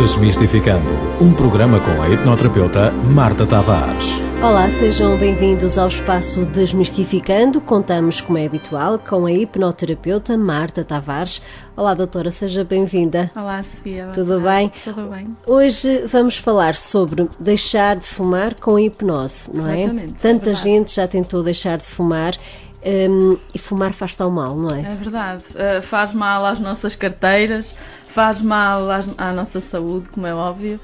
Desmistificando, um programa com a hipnoterapeuta Marta Tavares. Olá, sejam bem-vindos ao espaço Desmistificando. Contamos, como é habitual, com a hipnoterapeuta Marta Tavares. Olá, doutora, seja bem-vinda. Olá, Sofia. Tudo bem? Tudo bem. Hoje vamos falar sobre deixar de fumar com a hipnose, não é? Tanta gente já tentou deixar de fumar. E fumar faz tão mal, não é? É verdade. Faz mal às nossas carteiras, faz mal à nossa saúde, como é óbvio.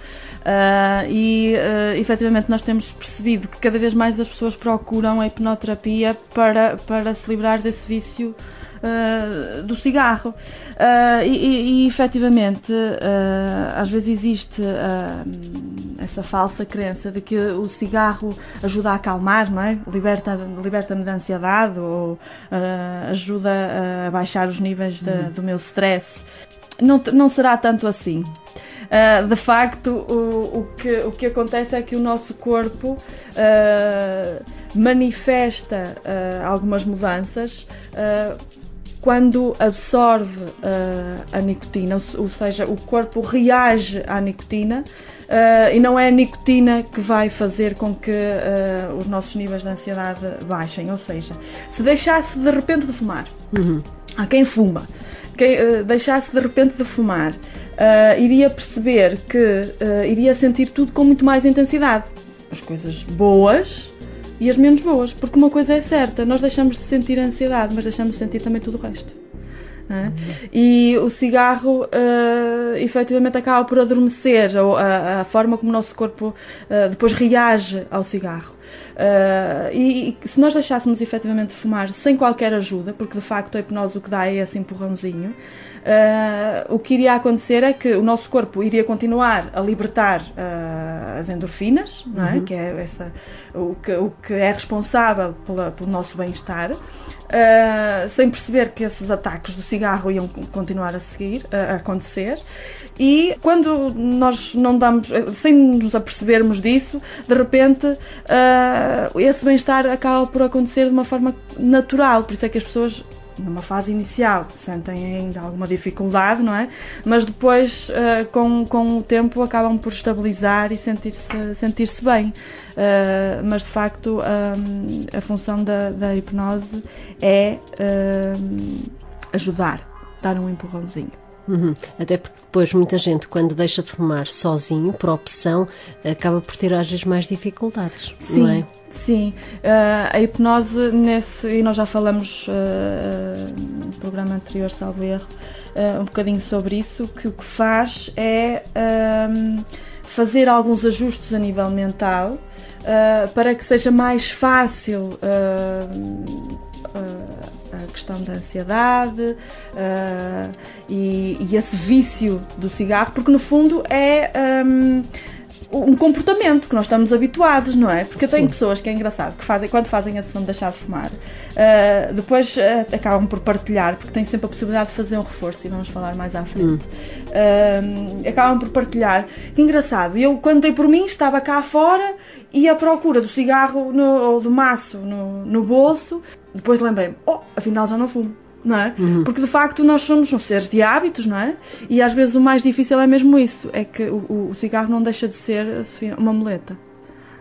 Efetivamente nós temos percebido que cada vez mais as pessoas procuram a hipnoterapia para se livrar desse vício do cigarro. Efetivamente, às vezes existe essa falsa crença de que o cigarro ajuda a acalmar, não é? Liberta-me da ansiedade ou ajuda a baixar os níveis do meu stress. Não será tanto assim. De facto, o que acontece é que o nosso corpo manifesta algumas mudanças quando absorve a nicotina, ou seja, o corpo reage à nicotina, e não é a nicotina que vai fazer com que os nossos níveis de ansiedade baixem. Ou seja, se deixasse de repente de fumar, há quem fuma, quem deixasse de repente de fumar, iria perceber que iria sentir tudo com muito mais intensidade, as coisas boas e as menos boas, porque uma coisa é certa, nós deixamos de sentir a ansiedade, mas deixamos de sentir também tudo o resto. E o cigarro efetivamente acaba por adormecer a forma como o nosso corpo depois reage ao cigarro. E se nós deixássemos efetivamente de fumar sem qualquer ajuda, porque de facto a hipnose o que dá é esse empurrãozinho, o que iria acontecer é que o nosso corpo iria continuar a libertar as endorfinas, não é? Que é o que é responsável pelo nosso bem-estar, sem perceber que esses ataques do cigarro iam continuar a acontecer. E quando nós não damos, sem nos apercebermos disso, de repente esse bem-estar acaba por acontecer de uma forma natural. Por isso é que as pessoas, numa fase inicial, sentem ainda alguma dificuldade, não é? Mas depois, com o tempo, acabam por estabilizar e sentir-se bem. Mas, de facto, a função da hipnose é ajudar, dar um empurrãozinho. Até porque depois muita gente, quando deixa de fumar sozinho, por opção, acaba por ter às vezes mais dificuldades, sim, não é? Sim, a hipnose, e nós já falamos no programa anterior, salvo erro, um bocadinho sobre isso, que o que faz é fazer alguns ajustes a nível mental para que seja mais fácil a questão da ansiedade e esse vício do cigarro, porque no fundo é um comportamento que nós estamos habituados, não é? Porque eu tenho pessoas que é engraçado, que quando fazem a sessão de deixar de fumar, depois acabam por partilhar, porque têm sempre a possibilidade de fazer um reforço, e vamos falar mais à frente. Acabam por partilhar. Que engraçado, eu quando dei por mim estava cá fora e à procura do cigarro ou do maço no bolso, depois lembrei-me, afinal já não fumo. Não é? Porque de facto nós somos seres de hábitos, não é? E às vezes o mais difícil é mesmo isso, é que o cigarro não deixa de ser, Sofia, uma muleta,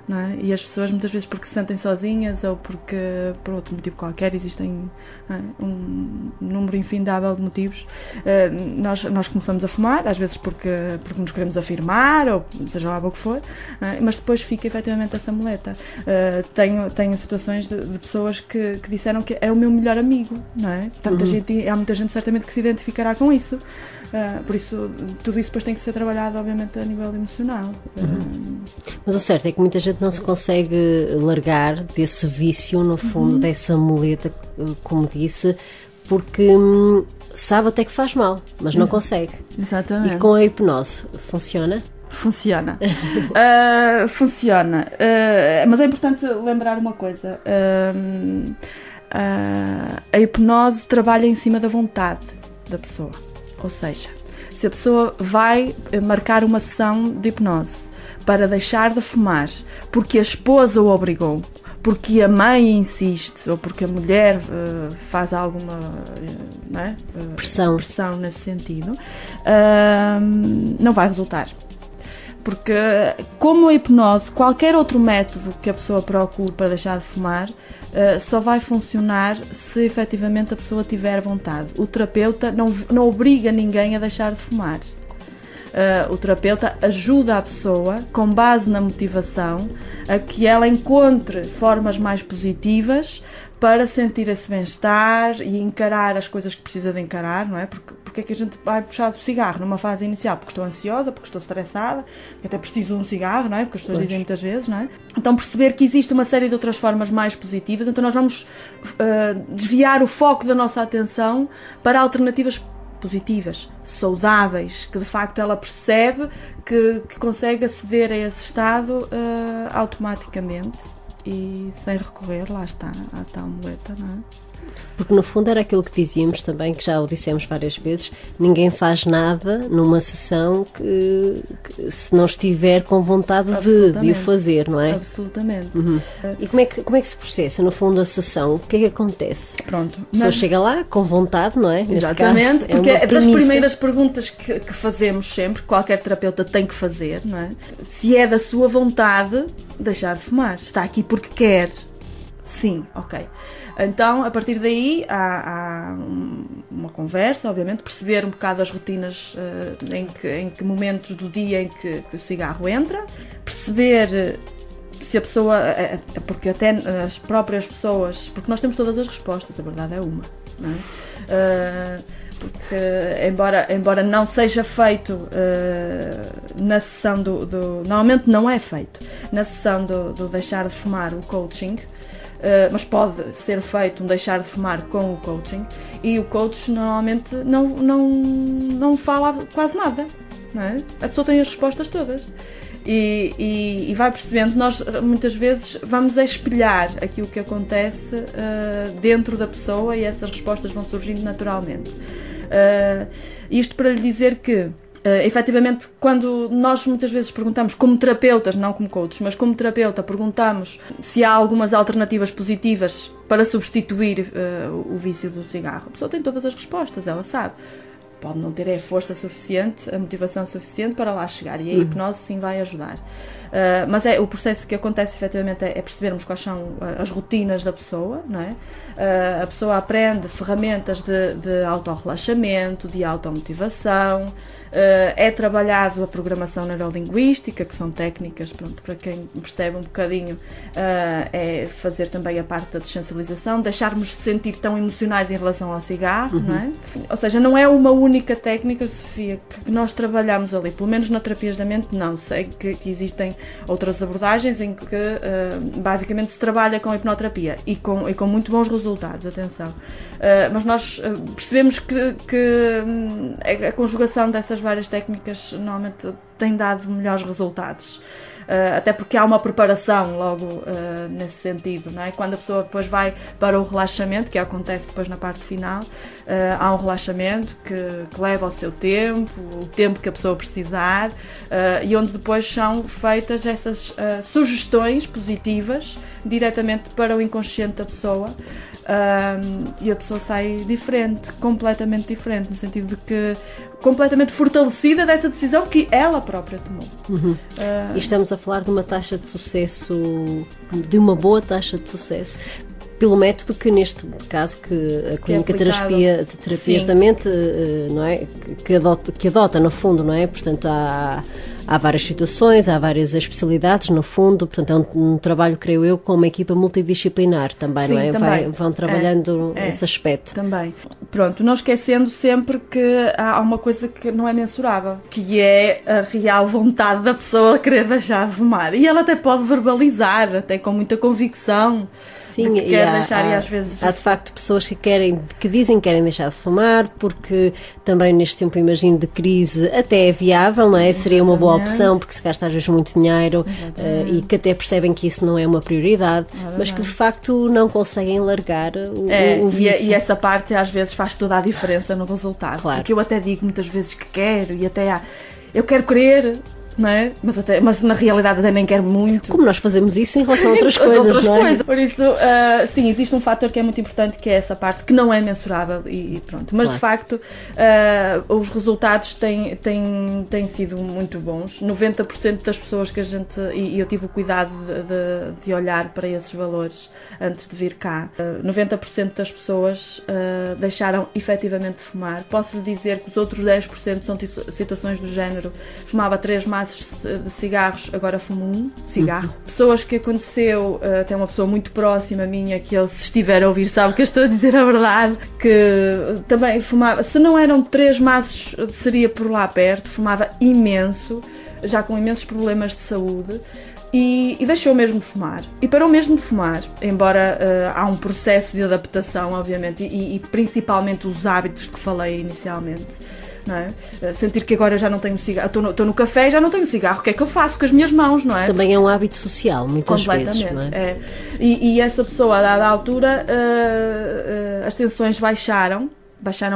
não é? E as pessoas muitas vezes porque se sentem sozinhas ou porque por outro motivo qualquer, existem um número infindável de motivos, nós começamos a fumar, às vezes porque nos queremos afirmar, ou seja lá o que for, mas depois fica efetivamente essa muleta. Tenho situações de pessoas que disseram que é o meu melhor amigo, não é? Há muita gente certamente que se identificará com isso. Por isso, tudo isso depois tem que ser trabalhado, obviamente, a nível emocional. Mas o certo é que muita gente não se consegue largar desse vício, no fundo, dessa muleta, como disse, porque sabe até que faz mal, mas não consegue. Exatamente. E com a hipnose, funciona? Funciona. Funciona. Mas é importante lembrar uma coisa. A hipnose trabalha em cima da vontade da pessoa. Ou seja, se a pessoa vai marcar uma sessão de hipnose para deixar de fumar porque a esposa o obrigou, porque a mãe insiste ou porque a mulher faz alguma pressão nesse sentido, não vai resultar. Porque, como a hipnose, qualquer outro método que a pessoa procure para deixar de fumar, só vai funcionar se efetivamente a pessoa tiver vontade. O terapeuta não obriga ninguém a deixar de fumar. O terapeuta ajuda a pessoa, com base na motivação, a que ela encontre formas mais positivas para sentir esse bem-estar e encarar as coisas que precisa de encarar, não é? Porque é que a gente vai puxar do cigarro numa fase inicial? Porque estou ansiosa, porque estou estressada, porque até preciso de um cigarro, não é? Porque as pessoas dizem muitas vezes, não é? Então perceber que existe uma série de outras formas mais positivas, então nós vamos desviar o foco da nossa atenção para alternativas positivas, saudáveis, que de facto ela percebe que consegue aceder a esse estado automaticamente e sem recorrer, lá está, à tal muleta, não é? Porque no fundo era aquilo que dizíamos também, que já o dissemos várias vezes, ninguém faz nada numa sessão que se não estiver com vontade de o fazer, não é? Absolutamente. E como é que se processa, no fundo, a sessão? O que é que acontece? Pronto. A pessoa chega lá com vontade, não é? Exatamente, caso, porque é das primeiras perguntas que fazemos sempre, que qualquer terapeuta tem que fazer, não é? Se é da sua vontade deixar de fumar. Está aqui porque quer. Sim, ok. Então, a partir daí, há uma conversa, obviamente, perceber um bocado as rotinas, em que momentos do dia em que o cigarro entra, perceber se a pessoa, porque até as próprias pessoas, porque nós temos todas as respostas, a verdade é uma, não é? Porque, embora não seja feito na sessão normalmente não é feito na sessão do deixar de fumar o coaching, mas pode ser feito um deixar de fumar com o coaching, e o coach normalmente não fala quase nada, não é? A pessoa tem as respostas todas e vai percebendo. Nós muitas vezes vamos espelhar aquilo que acontece dentro da pessoa e essas respostas vão surgindo naturalmente. Isto para lhe dizer que efetivamente, quando nós muitas vezes perguntamos, como terapeutas, não como coaches, mas como terapeuta, perguntamos se há algumas alternativas positivas para substituir o vício do cigarro, a pessoa tem todas as respostas, ela sabe. Pode não ter a força suficiente, a motivação suficiente para lá chegar, e a hipnose sim vai ajudar. Mas o processo que acontece efetivamente é percebermos quais são as rotinas da pessoa, não é? A pessoa aprende ferramentas de autorrelaxamento, de automotivação, é trabalhado a programação neurolinguística, que são técnicas, pronto, para quem percebe um bocadinho, é fazer também a parte da dessensibilização, deixarmos de sentir tão emocionais em relação ao cigarro, não é? Ou seja, não é uma única técnica, Sofia, que nós trabalhamos ali, pelo menos na terapias da mente, não. Sei que existem outras abordagens em que basicamente se trabalha com a hipnoterapia e com muito bons resultados, atenção. Mas nós percebemos que a conjugação dessas várias técnicas normalmente tem dado melhores resultados. Até porque há uma preparação logo nesse sentido, não é? Quando a pessoa depois vai para o relaxamento, que acontece depois na parte final, há um relaxamento que leva o seu tempo, o tempo que a pessoa precisar, e onde depois são feitas essas sugestões positivas diretamente para o inconsciente da pessoa. E a pessoa sai diferente, completamente diferente, no sentido de que completamente fortalecida dessa decisão que ela própria tomou. E estamos a falar de uma taxa de sucesso, de uma boa taxa de sucesso, pelo método que neste caso que a clínica de terapias da mente, não é, que adota no fundo, não é? Portanto há várias situações, há várias especialidades no fundo, portanto é um trabalho, creio eu, com uma equipa multidisciplinar também, sim, não é? Também. Vão trabalhando esse aspecto. Também. Pronto, não esquecendo sempre que há uma coisa que não é mensurável, que é a real vontade da pessoa querer deixar de fumar. E ela até pode verbalizar, até com muita convicção, sim, de que quer deixar, e às vezes... Há de facto pessoas que dizem que querem deixar de fumar, porque também neste tempo, imagino, de crise, até é viável, não é? Seria uma boa opção, porque se gasta às vezes muito dinheiro, e que até percebem que isso não é uma prioridade, mas que de facto não conseguem largar o vício. E essa parte às vezes faz toda a diferença no resultado, claro. Porque eu até digo muitas vezes que quero, e até eu quero querer, não é? Mas na realidade até nem quero muito. Como nós fazemos isso em relação a outras coisas, não é? Por isso, sim, existe um fator que é muito importante, que é essa parte que não é mensurável e pronto. Mas, de facto, os resultados têm sido muito bons. 90% das pessoas que a gente... E eu tive o cuidado de olhar para esses valores antes de vir cá. 90% das pessoas deixaram efetivamente de fumar. Posso lhe dizer que os outros 10% são situações do género: fumava 3 maços de cigarros, agora fumo 1 cigarro. Pessoas que aconteceu, até uma pessoa muito próxima minha, que ele, se estiver a ouvir, sabe que eu estou a dizer a verdade, que também fumava, se não eram 3 maços, seria por lá perto, fumava imenso, já com imensos problemas de saúde. E deixou mesmo de fumar. E parou mesmo de fumar, embora há um processo de adaptação, obviamente, e principalmente os hábitos que falei inicialmente. Não é? Sentir que agora já não tenho cigarro, estou no café e já não tenho cigarro, o que é que eu faço com as minhas mãos, não é? Também é um hábito social, muitas vezes, não é? É. E essa pessoa, a dada altura, as tensões baixaram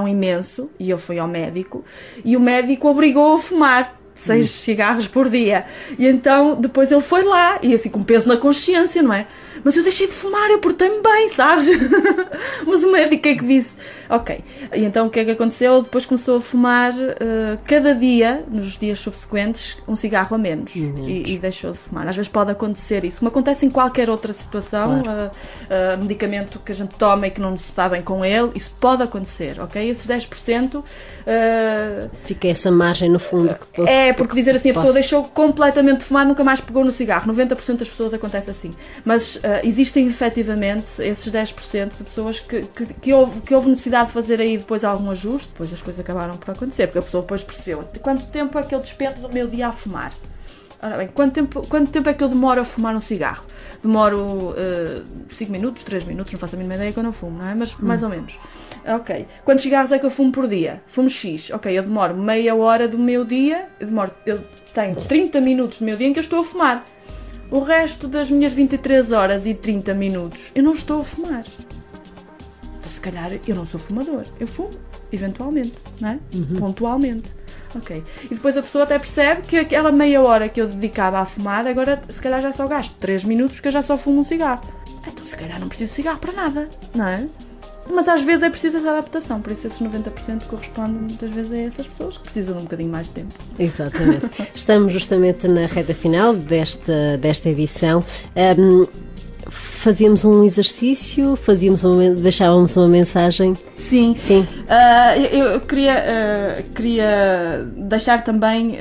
imenso, e eu fui ao médico, e o médico obrigou-o a fumar 6 cigarros por dia. E então depois ele foi lá, e assim com peso na consciência, não é? Mas eu deixei de fumar, eu portei-me bem, sabes? Mas o médico é que disse: ok. E então o que é que aconteceu? Depois começou a fumar cada dia, nos dias subsequentes, um cigarro a menos. E deixou de fumar. Às vezes pode acontecer isso, como acontece em qualquer outra situação. Claro. Medicamento que a gente toma e que não se está bem com ele, isso pode acontecer, ok? Esses 10%... fica essa margem no fundo. Porque dizer assim, a pessoa deixou completamente de fumar, nunca mais pegou no cigarro. 90% das pessoas acontece assim. Mas existem efetivamente esses 10% de pessoas que houve necessidade de fazer aí depois algum ajuste. Depois as coisas acabaram por acontecer, porque a pessoa depois percebeu quanto tempo é que eu despendo do meu dia a fumar. Ora bem, quanto tempo é que eu demoro a fumar um cigarro? Demoro 5 minutos, 3 minutos, não faço a mínima ideia que eu não fumo, não é? Mas mais ou menos. Ok. Quantos cigarros é que eu fumo por dia? Fumo X. Ok, eu demoro meia hora do meu dia, eu tenho 30 minutos do meu dia em que eu estou a fumar. O resto das minhas 23 horas e 30 minutos eu não estou a fumar. Então, se calhar, eu não sou fumador. Eu fumo, eventualmente, não é? Pontualmente. Ok. E depois a pessoa até percebe que aquela meia hora que eu dedicava a fumar, agora se calhar já só gasto 3 minutos, porque eu já só fumo um cigarro. Então se calhar não preciso de cigarro para nada, não é? Mas às vezes é preciso essa adaptação, por isso esses 90% correspondem muitas vezes a essas pessoas que precisam de um bocadinho mais de tempo. Exatamente. Estamos justamente na reta final desta edição. Fazíamos um exercício, deixávamos uma mensagem. Sim. Eu queria deixar também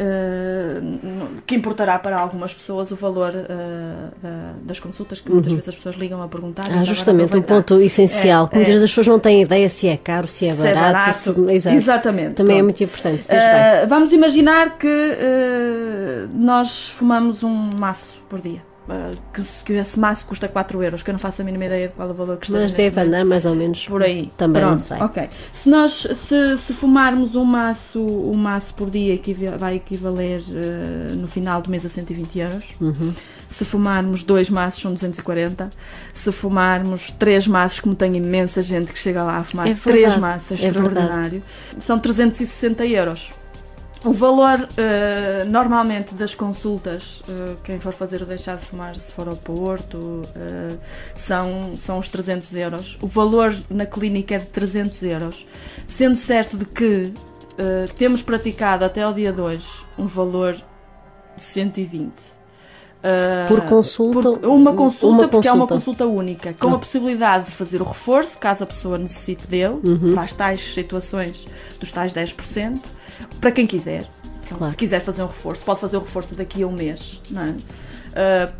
que importará para algumas pessoas o valor das consultas, que muitas vezes as pessoas ligam a perguntar. Justamente, um ponto essencial, que muitas vezes as pessoas não têm ideia se é caro, se é barato. Exatamente. Também é muito importante. Vamos imaginar que nós fumamos um maço por dia. Que esse maço custa 4 euros, que eu não faço a mínima ideia de qual é o valor que esteja. Mas deve andar mais ou menos por aí. Também. Pronto, não sei. Ok. Se fumarmos um maço por dia, vai equivaler no final do mês a 120 euros. Se fumarmos 2 maços são 240. Se fumarmos 3 maços, como tem imensa gente que chega lá a fumar 3 maços, é extraordinário, são 360 euros. O valor, normalmente, das consultas, quem for fazer o deixar de fumar, se for ao Porto, são os 300 euros. O valor na clínica é de 300 euros. Sendo certo de que temos praticado até ao dia 2 um valor de 120. Por consulta? Uma consulta, porque é uma consulta única, com a possibilidade de fazer o reforço, caso a pessoa necessite dele, para as tais situações dos tais 10%, para quem quiser. Claro. Se quiser fazer um reforço, pode fazer o reforço daqui a um mês, não é?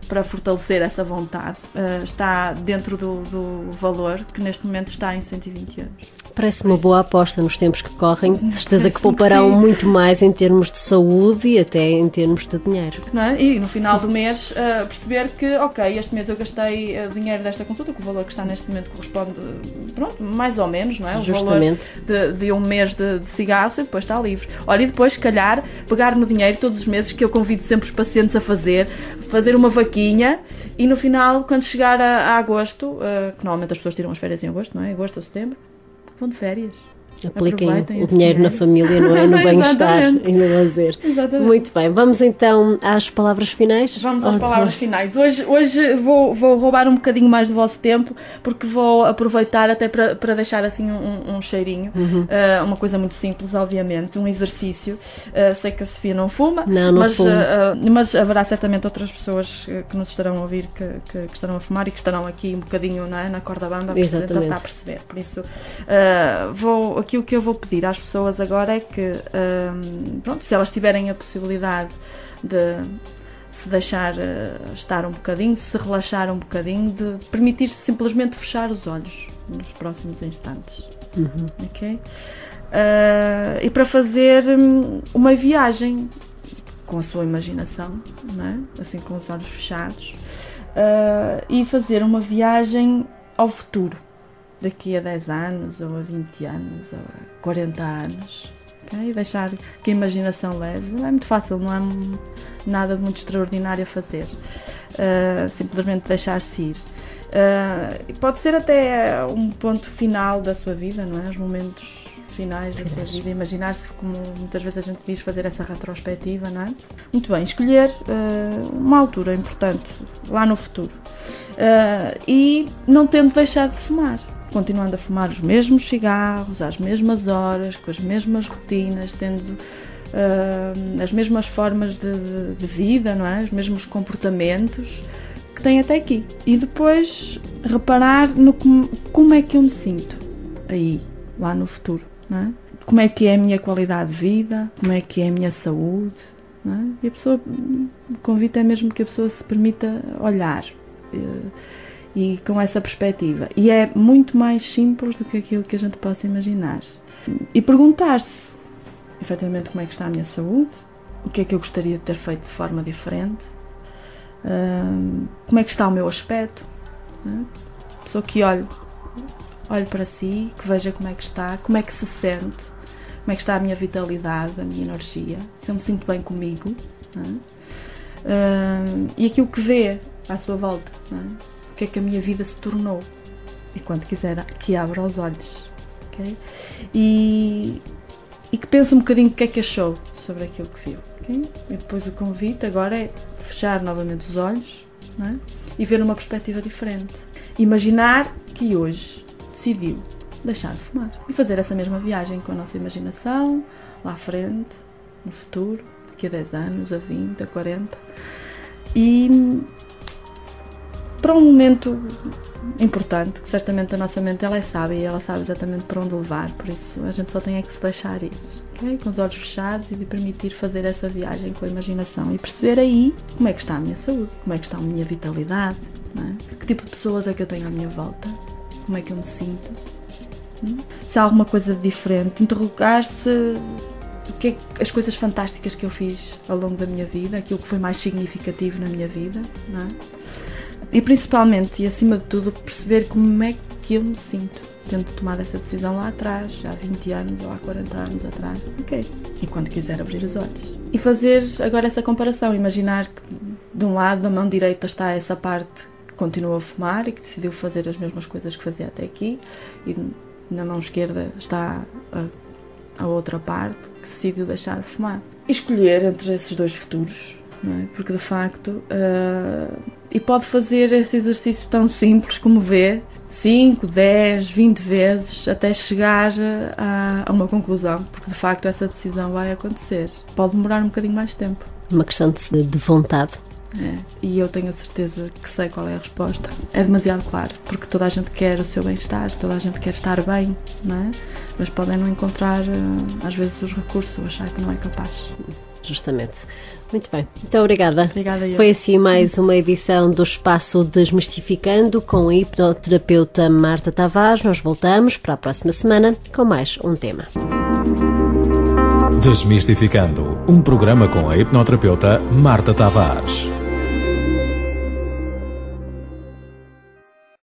Para fortalecer essa vontade. Está dentro do valor, que neste momento está em 120 euros. Parece uma boa aposta nos tempos que correm. De certeza que pouparão muito mais em termos de saúde e até em termos de dinheiro. Não é? E no final do mês perceber que, ok, este mês eu gastei dinheiro desta consulta, que o valor que está neste momento corresponde, pronto, mais ou menos, não é? Justamente. O valor de um mês de cigarros e depois está livre. Olha, e depois, se calhar, pegar no dinheiro todos os meses, que eu convido sempre os pacientes a fazer uma vaquinha, e no final, quando chegar a agosto, que normalmente as pessoas tiram as férias em agosto, não é? Agosto ou setembro, vão de férias. Apliquem aproveitem o dinheiro na família, não é? No bem-estar e no lazer. Exatamente. Muito bem, vamos então às palavras finais? Vamos às palavras finais. Hoje vou roubar um bocadinho mais do vosso tempo, porque vou aproveitar até para deixar assim um cheirinho. Uma coisa muito simples, obviamente, um exercício. Sei que a Sofia não fuma, mas haverá certamente outras pessoas que nos estarão a ouvir que estarão a fumar e que estarão aqui um bocadinho, não é, na corda bamba, para tentar perceber. Por isso, aqui o que eu vou pedir às pessoas agora é que, pronto, se elas tiverem a possibilidade de se deixar estar um bocadinho, se relaxar um bocadinho, de permitir-se simplesmente fechar os olhos nos próximos instantes. Ok? E para fazer uma viagem com a sua imaginação, não é? Assim, com os olhos fechados, e fazer uma viagem ao futuro, daqui a 10 anos, ou a 20 anos, ou a 40 anos. Okay? E deixar que a imaginação leve. Não é muito fácil, não é nada de muito extraordinário a fazer. Simplesmente deixar-se ir. Pode ser até um ponto final da sua vida, não é? Os momentos finais da sua vida. Imaginar-se, como muitas vezes a gente diz, fazer essa retrospectiva, não é? Muito bem, escolher uma altura importante lá no futuro. E não tendo deixado de fumar. Continuando a fumar os mesmos cigarros, às mesmas horas, com as mesmas rotinas, tendo as mesmas formas de vida, não é? Os mesmos comportamentos que tem até aqui. E depois reparar no como é que eu me sinto aí, lá no futuro, não é? Como é que é a minha qualidade de vida, como é que é a minha saúde, não é? E a pessoa, o convite é mesmo que a pessoa se permita olhar e com essa perspectiva. E é muito mais simples do que aquilo que a gente possa imaginar. E perguntar-se, efetivamente, como é que está a minha saúde, o que é que eu gostaria de ter feito de forma diferente, como é que está o meu aspecto, né? A pessoa que olhe para si, que veja como é que está, como é que se sente, como é que está a minha vitalidade, a minha energia, se eu me sinto bem comigo, né? E aquilo que vê à sua volta, né? O que é que a minha vida se tornou, e quando quiser que abra os olhos, okay? E que pense um bocadinho o que é que achou sobre aquilo que viu, okay? E depois o convite agora é fechar novamente os olhos, não é? E ver uma perspectiva diferente, imaginar que hoje decidiu deixar de fumar e fazer essa mesma viagem com a nossa imaginação lá à frente, no futuro, daqui a 10 anos, a 20, a 40, e para um momento importante, que certamente a nossa mente ela é sábia e ela sabe exatamente para onde levar, por isso a gente só tem que se deixar ir, okay? Com os olhos fechados, e de permitir fazer essa viagem com a imaginação e perceber aí como é que está a minha saúde, como é que está a minha vitalidade, não é? Que tipo de pessoas é que eu tenho à minha volta, como é que eu me sinto, se há alguma coisa de diferente, interrogar-se o que é as coisas fantásticas que eu fiz ao longo da minha vida, aquilo que foi mais significativo na minha vida, não é? E principalmente, e acima de tudo, perceber como é que eu me sinto, tendo tomado essa decisão lá atrás, há 20 anos ou há 40 anos atrás. Ok. E quando quiser abrir os olhos. E fazer agora essa comparação, imaginar que de um lado da mão direita está essa parte que continua a fumar e que decidiu fazer as mesmas coisas que fazia até aqui, e na mão esquerda está a outra parte que decidiu deixar de fumar. E escolher entre esses dois futuros, não é? Porque de facto, e pode fazer esse exercício tão simples como vê, 5, 10, 20 vezes, até chegar a uma conclusão, porque de facto essa decisão vai acontecer. Pode demorar um bocadinho mais de tempo. Uma questão de vontade. É, e eu tenho a certeza que sei qual é a resposta. É demasiado claro, porque toda a gente quer o seu bem-estar, toda a gente quer estar bem, não é? Mas podem não encontrar, às vezes, os recursos ou achar que não é capaz. Justamente. Muito bem. Muito obrigada. Obrigada eu. Foi assim mais uma edição do Espaço Desmistificando com a hipnoterapeuta Marta Tavares. Nós voltamos para a próxima semana com mais um tema. Desmistificando, um programa com a hipnoterapeuta Marta Tavares.